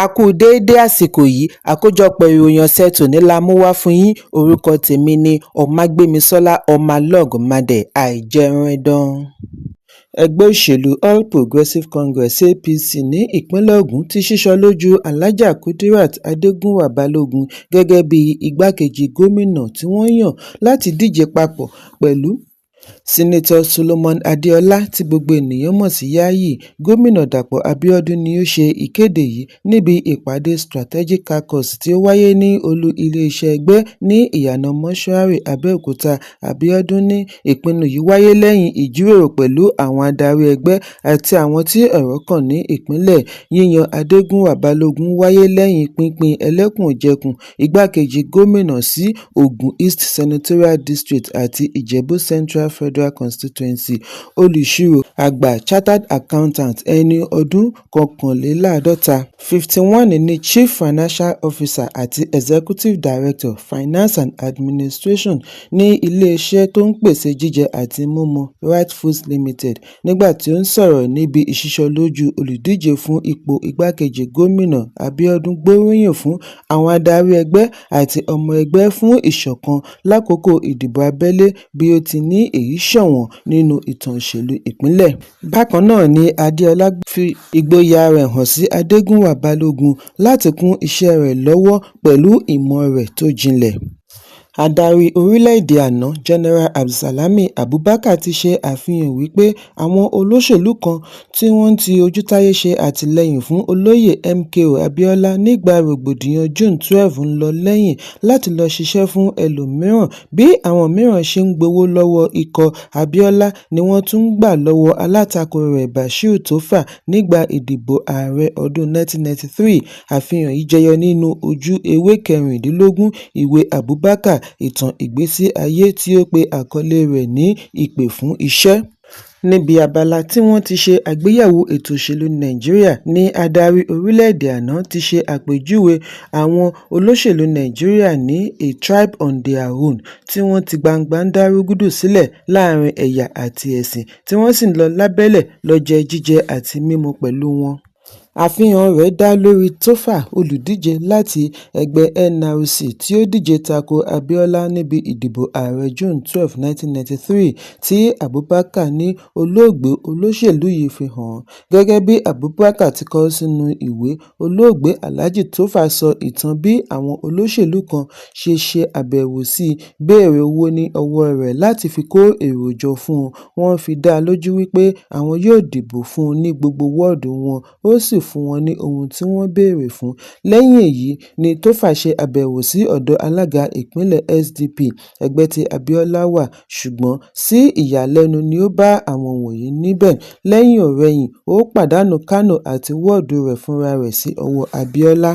A kú déédé àsìkò yìí, àkójọpọ̀ ìròyìn ọ̀sẹ̀ tòní la mú wá fún yín. Orúkọ tèmi ni Ọ̀mágbémisọ́lá Ọmọlọ́gùnmadé Àìjẹrandán. Ẹgbẹ́ òṣèlú All Progressives Congress APC ní ìpínlẹ̀ Ògùn ti ṣíṣọ lójú Alhaja Kudirat Adégúnwà Balógun gẹ́gẹ́ bí igbákejì gómìnà tí wọ́n yàn láti díje papọ̀ pẹ̀lú Sínátọ̀ Solomon Adéọlá tí gbogbo ènìyàn mọ̀ sí Yayi. Gómìnà Dàpọ̀ Abíọ́dún ni ó ṣe ìkéde yìí níbi ìpàdé Strategic Caucus tí ó wáyé ní olú iléeṣẹ́ ẹgbẹ́ ní ìyànà Mọ́ṣúárì Abẹ́òkúta. Abíọ́dún ní ìpinnu yìí wáyé lẹ́yìn ìjíròrò pẹ̀lú àwọn adarí ẹgbẹ́ àti àwọn tí ọ̀rọ̀ kàn ní ìpínlẹ̀. Yíyan Adégúnwà Balógun wáyé lẹ́yìn pínpín ẹlẹ́kùnjẹkùn igbákejì gómìnà sí Ògùn East Senatorial District àti Ìjẹ̀bú Central Federal Constituency. Olùṣirò àgbà Chartered Accountant ẹni ọdún kọkànléláàádọ́ta 51 ni Chief Financial Officer àti Executive Director Finance and Administration ní iléeṣẹ́ tó ń pèsè jíjẹ àti mímu Right Foods Limited. Nígbà tí ó ń sọ̀rọ̀ níbi ìṣísọlójú olùdíje fún ipò igbákejì gómìnà, Abíọ́dún gbóríyìn fún àwọn adarí ẹgbẹ́ àti ọmọ ẹgbẹ́ fún ìṣọ̀kan lákòókò ìdìbò abẹ́lé bí ó ti ní èyí ṣọ̀wọ́n nínú ìtàn òṣèlú ìpínlẹ̀. Bákan náà ni Adéọlá fi ìgboyà rẹ̀ hàn sí Adégúnwà Balógun láti kún iṣẹ́ rẹ̀ lọ́wọ́ pẹ̀lú ìmọ̀ rẹ̀ tó jinlẹ̀. Adarí orílẹ̀-èdè àná General Abdulsalami Abubakar ti ṣe àfihàn wípé àwọn olóṣèlú kan tí wọ́n ti ojútáyé ṣe àtìlẹ́yìn fún olóyè MKO Abiola nígbà rògbòdìyàn June 12 ń lọ lẹ́yìn láti lọ ṣiṣẹ́ fún ẹlòmíràn. Bí àwọn mìíràn ṣe ń gbowó lọ́wọ́ ikọ̀ Abiola ni wọ́n tún ń gbà lọ́wọ́ alátakò rẹ̀ Bashir Tofa nígbà ìdìbò ààrẹ ọdún 1993. Àfihàn yìí jẹyọ nínú ojú ewé 16 ìwé Abubakar, ìtàn ìgbésí ayé tí ó pe àkọlé rẹ̀ ní ìpè fún iṣẹ́. Níbi abala tí wọ́n ti ṣe àgbéyẹ̀wò ètò òṣèlú Nàìjíríà ní adarí orílẹ̀-èdè àná ti ṣe àpèjúwe àwọn olóṣèlú Nàìjíríà ní a tribe on their own tí wọ́n ti gbangba ń dá rúgúdù sílẹ̀ láàrin ẹ̀yà àti ẹ̀sìn tí wọ́n sì ń lọ lábẹ́lẹ̀ lọ jẹ jíjẹ àti mímu pẹ̀lú wọn. Àfihàn rẹ̀ dá lórí Tofa, olùdíje láti ẹgbẹ́ NRC tí ó díje tako Abiola níbi ìdìbò ààrẹ June 12, 1993 tí Abubakar ní olóògbé olóṣèlú yìí fi hàn. Gẹ́gẹ́ bí Abubakar ti kọ sínú ìwé, olóògbé Alhaji Tofa sọ ìtàn bí àwọn olóṣèlú kan ṣe àbẹ̀wò sí i, béèrè owó ní ọwọ́ rẹ̀ láti fi kó èrò jọ fún un. Wọ́n fi dá a lójú wípé àwọn yóò dìbò fún un ní gbogbo wọ́ọ̀dù wọn, ó sì fún wọn ní ohun tí wọ́n béèrè fún. Lẹ́yìn èyí ni Tofa ṣe àbẹ̀wò sí ọ̀dọ̀ alága ìpínlẹ̀ SDP, ẹgbẹ́ tí Abiola wà, ṣùgbọ́n sí ìyàlẹ́nu ni ó bá àwọn wọ̀nyí níbẹ̀. Lẹ́yìn-ò-rẹyìn, ó pàdánù Kano àti wọ́ọ̀dù rẹ̀ fúnra rẹ̀ sí ọwọ́ Abiola.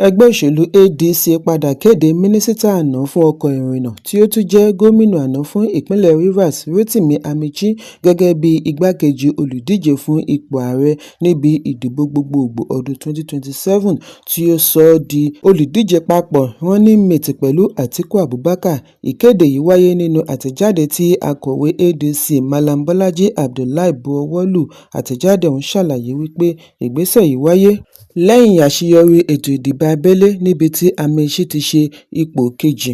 Ẹgbẹ́ òṣèlú ADC padà kéde mínísítà àná fún ọkọ̀ ìrìnnà tí ó tún jẹ́ gómìnà àná fún ìpínlẹ̀ Rivers Rotimi Amaechi gẹ́gẹ́ bí igbákejì olùdíje fún ipò ààrẹ níbi ìdìbò gbogbogbò ọdún 2027 tí ó sọ ọ́ di olùdíje papọ̀ running mate pẹ̀lú Atiku Abubakar. Ìkéde yìí wáyé nínú àtẹ̀jáde tí akọ̀wé ADC Malam Bolaji Abdullahi buọwọ́ lù. Àtẹ̀jáde ọ̀hún ṣàlàyé wípé ìgbésẹ̀ yìí wáyé lẹ́yìn àṣeyọrí ètò ìdìbò abẹ́lé níbi tí Amaechi ti ṣe ipò kejì.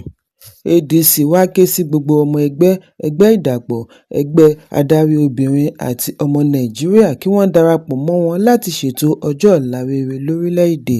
ADC wá ké sí gbogbo ọmọ ẹgbẹ́ ìdàpọ̀, ẹgbẹ́ adarí obìnrin àti ọmọ Nàìjíríà kí wọ́n darapọ̀ mọ́ wọn láti ṣètò ọjọ́ ọ̀la rere lórílẹ̀-èdè.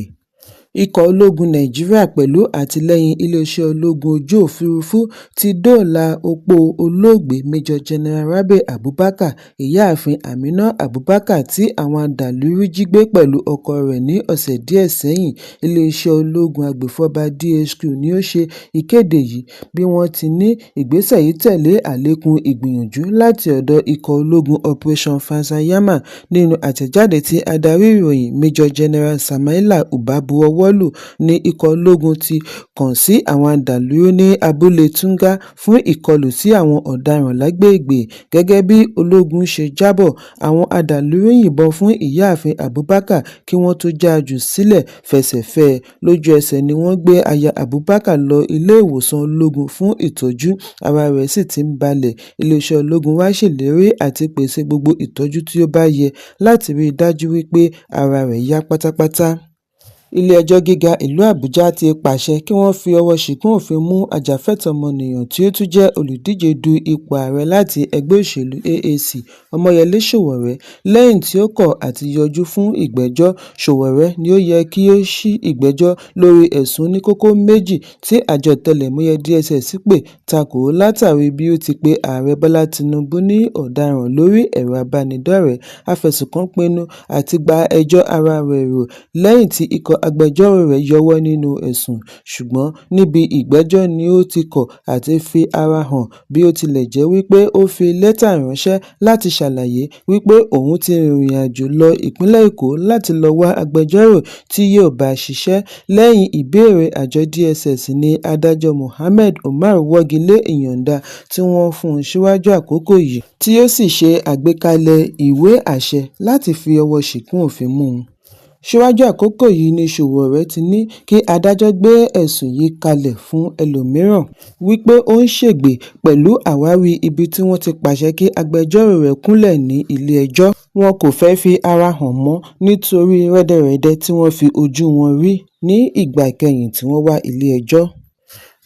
Ikọ̀ ológun Nàìjíríà pẹ̀lú àtìlẹ́yìn iléeṣẹ́ ológun ojú òfurufú ti dóòlà òpó olóògbé Major General Rabe Abubakar, ìyáàfin Amina Abubakar tí àwọn adàlúrú jí gbé pẹ̀lú ọkọ rẹ̀ ní ọ̀sẹ̀ díẹ̀ sẹ́yìn. Iléeṣẹ́ ológun agbèfọ́ba DHQ ni ó ṣe ìkéde yìí bí wọ́n ti ní ìgbésẹ̀ yìí tẹ̀lé àlékún ìgbìyànjú láti ọ̀dọ̀ ikọ̀ ológun Operation Fansanyama. Nínú àtẹ̀jáde tí adarí ìròyìn Major General Samaila Uba buọwọ́ lù ní ikọ̀ ológun ti kàn sí àwọn adàlúrú ní abúlé Tunga fún ìkọlù sí àwọn ọ̀daràn lágbègbè. Gẹ́gẹ́ bí ológun ṣe jábọ̀, àwọn adàlúrú yìnbọn fún ìyáàfin Abubakar kí wọ́n tó já a jù sílẹ̀ fẹsẹ̀fẹ. Lójú ẹsẹ̀ ni wọ́n gbé aya Abubakar lọ ilé ìwòsàn ológun fún ìtọ́jú, ara rẹ̀ sì ti ń balẹ̀. Iléeṣẹ́ ológun wá ṣèlérí àti pèsè gbogbo ìtọ́jú tí ó bá yẹ láti rí i dájú wípé ara rẹ̀ yá pátápátá. Ilé-ẹjọ́ Gíga ìlú Àbújá ti pàṣẹ kí wọ́n fi ọwọ́ ṣìgún òfin mú ajàfẹ́tọ̀ọ́ ọmọnìyàn tí ó tún jẹ́ olùdíje du ipò ààrẹ láti ẹgbẹ́ òṣèlú AAC, Ọmọyẹlé Sowore, lẹ́yìn tí ó kọ̀ àti yọjú fún ìgbẹ́jọ́. Sowore ni ó yẹ kí ó ṣí ìgbẹ́jọ́ lórí ẹ̀sùn oníkókó méjì tí àjọ ọ̀tẹlẹ̀múyẹ́ DSS pè takò ó látàrí bí ó ti pe ààrẹ Bọ́lá Tinubu ní ọ̀daràn lórí ẹ̀rọ abánidọ́rẹ̀ẹ́. Afẹ̀sùnkàn pinnu àti gba ẹjọ́ ara rẹ̀ rò lẹ́yìn tí ikọ̀ agbẹjọ́rò rẹ̀ yọwọ́ nínú ẹ̀sùn, ṣùgbọ́n níbi ìgbẹ́jọ́ ni ó ti kọ̀ àti fi ara hàn bí ó tilẹ̀ jẹ́ wípé ó fi lẹ́tà ránṣẹ́ láti ṣàlàyé wípé òun ti rìnrìn àjò lọ ìpínlẹ̀ Èkó láti lọ wá agbẹjọ́rò tí yóò bá ṣiṣẹ́. Lẹ́yìn ìbéèrè àjọ DSS ni adájọ́ Mohammed Umar wọ́gi lé ìyọ̀ǹda tí wọ́n fún un síwájú àkókò yìí, tí ó sì ṣe àgbékalẹ̀ ìwé àṣẹ láti fi ọwọ́ ṣìgún òfin mú un. Síwájú àkókò yìí ni Sowore ti ní kí adájọ́ gbé ẹ̀sùn yìí kalẹ̀ fún ẹlòmíràn, wípé ó ń ṣègbè pẹ̀lú àwáwí ibi tí wọ́n ti pàṣẹ kí agbẹjọ́rò rẹ̀ kúnlẹ̀ ní ilé-ẹjọ́. Wọn kò fẹ́ fi ara hàn mọ́ nítorí rẹ́dẹrẹ̀dẹ tí wọ́n fi ojú wọn rí ní ìgbà ìkẹyìn tí wọ́n wá ilé-ẹjọ́.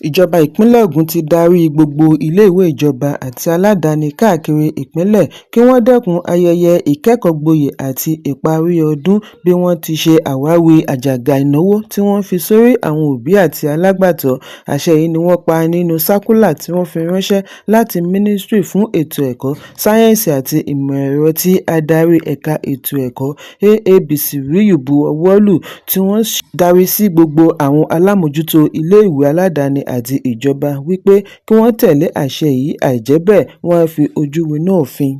Ìjọba ìpínlẹ̀ Ògùn ti darí gbogbo ilé-ìwé ìjọba àti aládàáni káàkiri ìpínlẹ̀ kí wọ́n dẹ́kun ayẹyẹ ìkẹ́kọ̀ọ́gboyè àti ìparí ọdún bí wọ́n ti ṣe àwáwí àjàgà ìnáwó tí wọ́n fi sórí àwọn òbí àti alágbàtọ́. Àṣẹ yìí ni wọ́n pa nínú sákúlà tí wọ́n fi ránṣẹ́ láti Mínísítírì fún Ètò Ẹ̀kọ́, Sáyẹ́ǹsì àti Ìmọ̀-ẹ̀rọ tí Adarí Ẹ̀ka Ètò Ẹ̀kọ́ AABC Ríyù buọwọ́ lù, tí wọ́n darí sí gbogbo àwọn alámòójútó ilé-ìwé aládàáni àti ìjọba wípé kí wọ́n tẹ̀lé àṣẹ yìí, àìjẹ́ bẹ́ẹ̀ wọ́n á fi ojú winá òfin.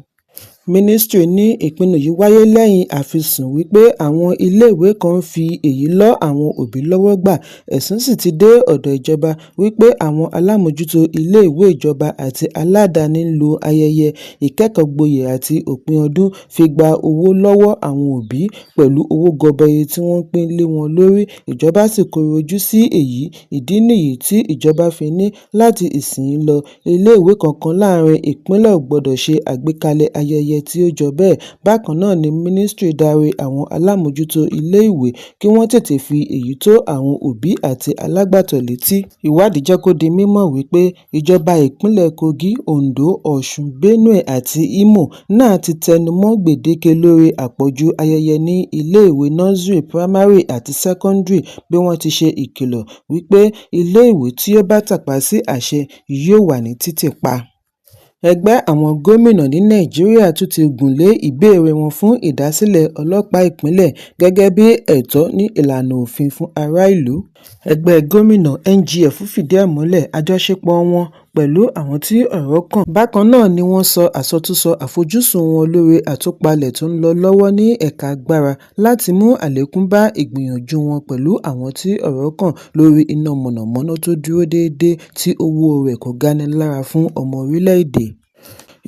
Mínísítírì ní ìpinnu yìí wáyé lẹ́yìn àfisùn wípé àwọn iléèwé kan ń fi èyí lọ́ àwọn òbí lọ́wọ́ gbà. Ẹ̀sùn sì ti dé ọ̀dọ̀ ìjọba wípé àwọn alámòójútó iléèwé ìjọba àti aládàáni ń lo ayẹyẹ ìkẹ́kọ̀ọ́gboyè àti òpin ọdún fi gba owó lọ́wọ́ àwọn òbí pẹ̀lú owó gọbọi tí wọ́n ń pín lé wọn lórí. Ìjọba sì kọ̀rọ̀ ojú sí èyí. Ìdí nìyí tí ìjọba fi ní láti ìsinyìí lọ, iléèwé kankan láàrin ìpínlẹ̀ ò gbọdọ̀ ṣe àgbékalẹ̀ ayẹyẹ tí ó jọ bẹ́ẹ̀. Bákan náà ni Mínísítírì darí àwọn alámòójútó ilé-ìwé kí wọ́n tètè fi èyí tó àwọn òbí àti alágbàtọ́ létí. Ìwádìí jẹ́ kó di mímọ̀ wípé ìjọba ìpínlẹ̀ Kogi, Ondo, Ọ̀ṣun, Benue àti Imo náà ti tẹnumọ́ gbèdéke lórí àpọ̀jù ayẹyẹ ní ilé-ìwé nursery, primary àti secondary, bí wọ́n ti ṣe ìkìlọ̀ wípé ilé-ìwé tí ó bá tàpá sí àṣẹ yóò wà ní títì pa. Ẹgbẹ́ àwọn gómìnà ní Nàìjíríà tún ti gùn lé ìbéèrè wọn fún ìdásílẹ̀ ọlọ́pàá ìpínlẹ̀ gẹ́gẹ́ bí ẹ̀tọ́ ní ìlànà òfin fún ará ìlú. Ẹgbẹ́ gómìnà NGF fìdí ẹ̀ múlẹ̀ àjọṣepọ̀ wọn pẹ̀lú àwọn tí ọ̀rọ̀ kàn. Bákan náà ni wọ́n sọ àsọtúnsọ àfojúsùn wọn lórí àtúpalẹ̀ tó ń lọ lọ́wọ́ ní ẹ̀ka agbára láti mú àlékún bá ìgbìyànjú wọn pẹ̀lú àwọn tí ọ̀rọ̀ kàn lórí iná mọ̀nàmọ́ná tó dúró déédéé tí owó rẹ̀ kò gani lára fún ọmọ orílẹ̀-èdè.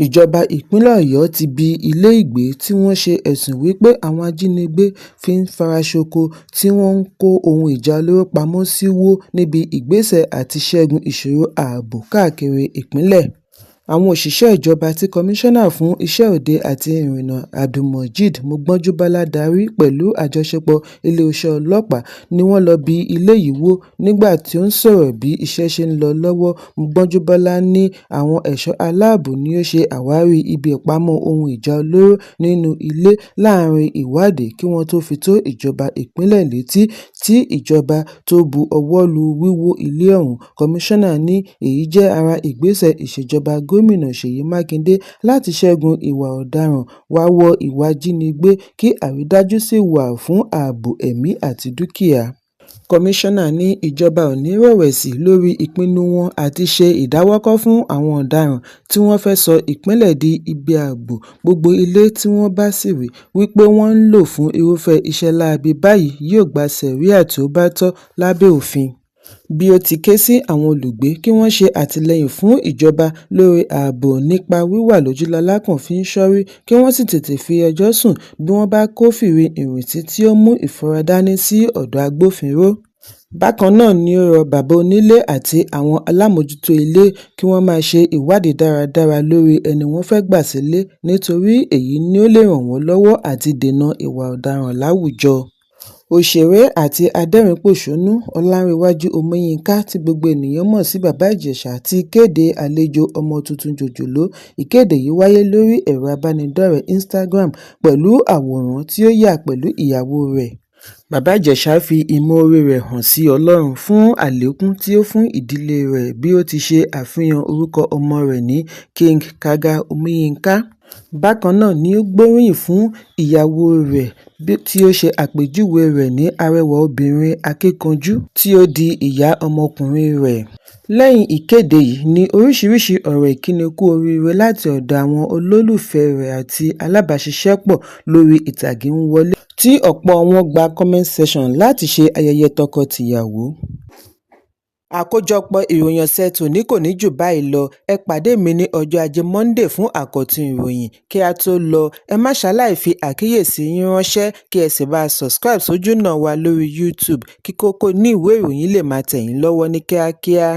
Ìjọba ìpínlẹ̀ Ọ̀yọ́ ti bi ilé ìgbé tí wọ́n ṣe ẹ̀sùn wípé àwọn ajínigbé fi ń faraṣoko tí wọ́n ń kó ohun ìjà olóró pamọ́ sí wó níbi ìgbésẹ̀ àti ṣẹ́gun ìṣòro ààbò káàkiri ìpínlẹ̀. Àwọn òṣìṣẹ́ ìjọba tí Kọmíṣánná fún Iṣẹ́ Òde àti Ìrìnnà Abdulmojid Mogbonjubala darí pẹ̀lú àjọṣepọ̀ iléeṣẹ́ ọlọ́pàá ni wọ́n lọ bi ilé yìí wó. Nígbà tí ó ń sọ̀rọ̀ bí iṣẹ́ ṣe ń lọ lọ́wọ́, Mogbonjubala ní àwọn ẹ̀ṣọ́ aláàbò ni ó ṣe àwárí ibi ìpamọ́ ohun ìjà olóró nínú ilé láàrin ìwádìí kí wọ́n tó fi tó ìjọba ìpínlẹ̀ létí tí ìjọba tó bu ọwọ́ lu wíwó ilé ọ̀hún. Kọmíṣánná ní èyí jẹ́ ara ìgbésẹ̀ ìṣèjọba Gómìnà Ṣèyí Mákindé láti ṣẹ́gun ìwà ọ̀daràn, wáwọ́ ìwà ìjínigbé kí àrídájú sì wà fún ààbò ẹ̀mí àti dúkìá. Kọmíṣánná ní ìjọba ò ní rẹ̀wẹ̀sì lórí ìpinnu wọn àti ṣe ìdáwọ́kọ̀ fún àwọn ọ̀daràn tí wọ́n fẹ́ sọ ìpínlẹ̀ di ibi ààbò. Gbogbo ilé tí wọ́n bá sì rí wípé wọ́n ń lò fún irúfẹ́ iṣẹ́ láabi báyìí yóò gba sẹ̀ríà tí ó bá tọ́ lábẹ́ òfin. Bí ó ti ké sí àwọn olùgbé kí wọ́n ṣe àtìlẹ́yìn fún ìjọba lórí ààbò nípa wíwà lójúlalákàn fi ń ṣọ́rí, kí wọ́n sì tètè fi ẹjọ́ sùn bí wọ́n bá kófìrí ìrètí tí ó mú ìfura dání sí ọ̀dọ̀ agbófinró. Bákan náà ni ó rọ bàbá onílé àti àwọn alámòójútó ilé kí wọ́n máa ṣe ìwádìí dáradára lórí ẹni wọ́n fẹ́ gbà sílé, nítorí èyí ni ó lè ràn wọ́n lọ́wọ́ àti dènà ìwà ọ̀daràn láwùjọ. òṣèré àti adẹ́rìn-ín-pọ̀ṣónú ọlárẹ̀wájú ọmọyínká tí gbogbo ènìyàn mọ̀ sí bàbá ìjẹ̀ṣà ti kéde àlejò ọmọ tuntun jòjòló. Ìkéde yìí wáyé lórí ẹ̀rọ abánidọ́rẹ̀ẹ́ Instagram pẹ̀lú àwòrán tí ó yà pẹ̀lú ìyàwó rẹ̀. Bàbá ìjẹ̀ṣà fi ìmoore rẹ̀ hàn sí Ọlọ́run fún àlékún tí ó fún ìdílé rẹ̀ bí ó ti ṣe àfihàn orúkọ ọmọ rẹ̀ ní King Khaga Ọmọyínká. Bákan náà ni ó gbóríyìn fún ìyàwó rẹ̀ tí ó ṣe àpèjúwe rẹ̀ ní arẹwà obìnrin akíkanjú tí ó di ìyá ọmọkùnrin rẹ̀. Lẹ́yìn ìkéde yìí ni oríṣiríṣi ọ̀rọ̀ ìkíni kú oríire láti ọ̀dọ̀ àwọn olólùfẹ́ rẹ̀ àti alábàáṣiṣẹ́pọ̀ lórí ìtàgé ń wọlé, tí ọ̀pọ̀ wọn gba comment section láti ṣe ayẹyẹ tọkọ-tìyàwó. Àkójọpọ̀ ìròyìn ọ̀sẹ̀ tòní kò ní jù báyìí lọ. Ẹ pàdé mi ní ọjọ́ Ajé Monday fún àkọ́tún ìròyìn. Kí a tó lọ, ẹ má ṣaláì fi àkíyèsí yín ránṣẹ́ kí ẹ sì bá a subscribe sójúnà wa lórí YouTube kí kókó ní ìwé ìròyìn lè máa tẹ̀ yín lọ́wọ́ ní kíákíá.